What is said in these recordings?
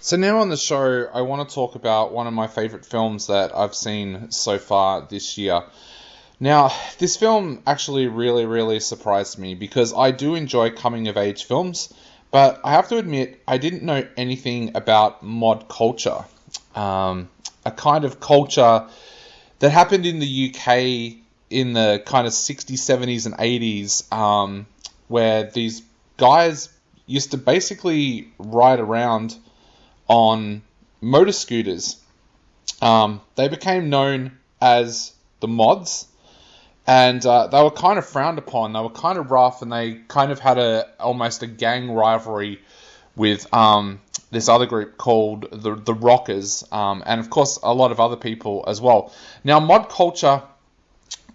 So now on the show, I want to talk about one of my favorite films that I've seen so far this year. Now, this film actually really, really surprised me because I do enjoy coming-of-age films, but I have to admit, I didn't know anything about mod culture. A kind of culture that happened in the UK in the kind of 60s, 70s, and 80s, where these guys used to basically ride around on motor scooters. They became known as the mods, and they were kind of frowned upon. They were kind of rough, and they kind of had almost a gang rivalry with this other group called the Rockers, and of course a lot of other people as well. Now, mod culture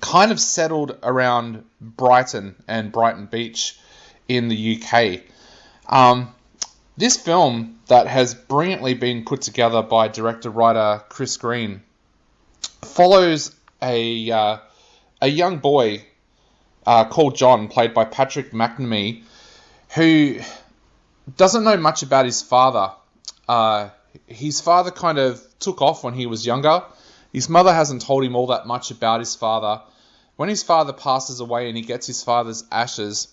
kind of settled around Brighton and Brighton Beach in the UK. This film that has brilliantly been put together by director-writer Chris Green follows a young boy called John, played by Patrick McNamee, who doesn't know much about his father. His father kind of took off when he was younger. His mother hasn't told him all that much about his father. When his father passes away and he gets his father's ashes,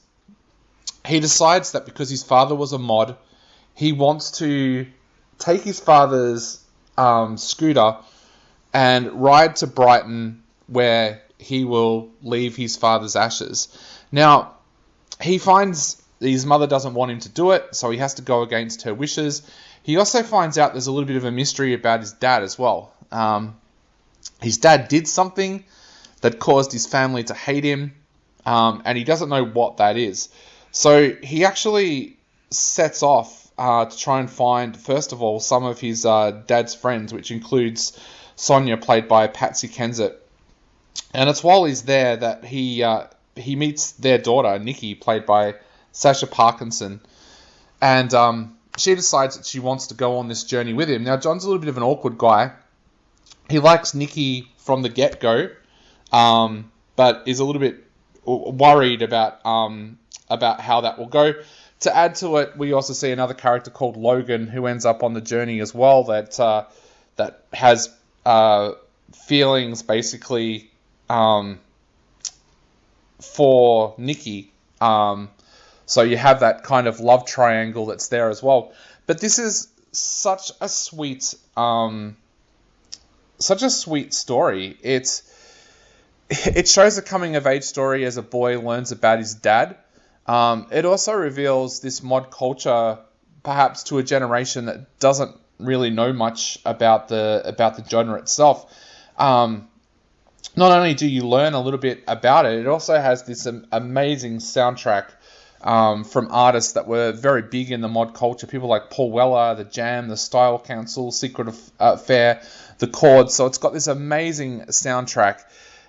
he decides that because his father was a mod, he wants to take his father's scooter and ride to Brighton, where he will leave his father's ashes. Now, he finds his mother doesn't want him to do it, so he has to go against her wishes. He also finds out there's a little bit of a mystery about his dad as well. His dad did something that caused his family to hate him, and he doesn't know what that is. So he actually sets off to try and find, first of all, some of his dad's friends, which includes Sonia, played by Patsy Kensit. And it's while he's there that he meets their daughter, Nikki, played by Sasha Parkinson. And she decides that she wants to go on this journey with him. Now, John's a little bit of an awkward guy. He likes Nikki from the get-go, but is a little bit worried about how that will go. To add to it, we also see another character called Logan, who ends up on the journey as well, that has feelings basically for Nikki. So you have that kind of love triangle that's there as well. But this is such a sweet story. It shows a coming of age story as a boy learns about his dad. It also reveals this mod culture, perhaps to a generation that doesn't really know much about the genre itself. Not only do you learn a little bit about it, it also has this amazing soundtrack from artists that were very big in the mod culture. People like Paul Weller, The Jam, The Style Council, Secret Affair, The Chords. So it's got this amazing soundtrack.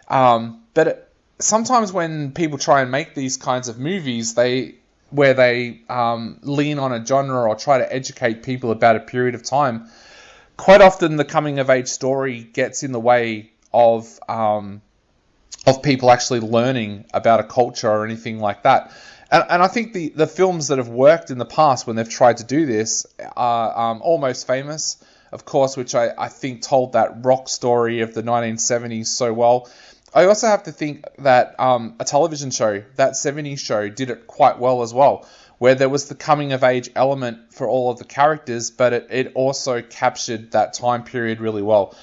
But sometimes when people try and make these kinds of movies, where they lean on a genre or try to educate people about a period of time, quite often the coming of age story gets in the way of people actually learning about a culture or anything like that. And I think the films that have worked in the past when they've tried to do this are Almost Famous, of course, which I think told that rock story of the 1970s so well. I also have to think that a television show, that 70s show, did it quite well as well, where there was the coming of age element for all of the characters, but it also captured that time period really well.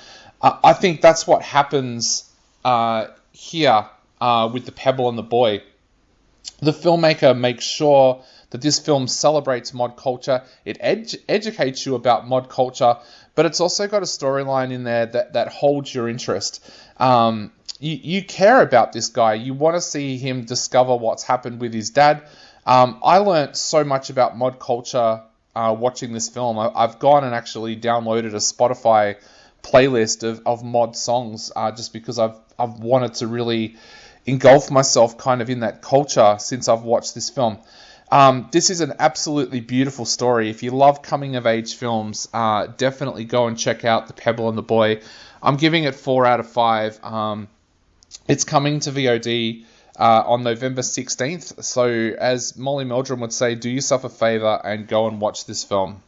I think that's what happens here with The Pebble and the Boy. The filmmaker makes sure that this film celebrates mod culture. It educates you about mod culture, but it's also got a storyline in there that holds your interest. You care about this guy. You want to see him discover what's happened with his dad. I learnt so much about mod culture watching this film. I've gone and actually downloaded a Spotify playlist of mod songs just because I've wanted to really engulf myself kind of in that culture since I've watched this film. This is an absolutely beautiful story. If you love coming of age films, definitely go and check out The Pebble and the Boy. I'm giving it 4 out of 5. It's coming to VOD on November 16th. So as Molly Meldrum would say, do yourself a favor and go and watch this film.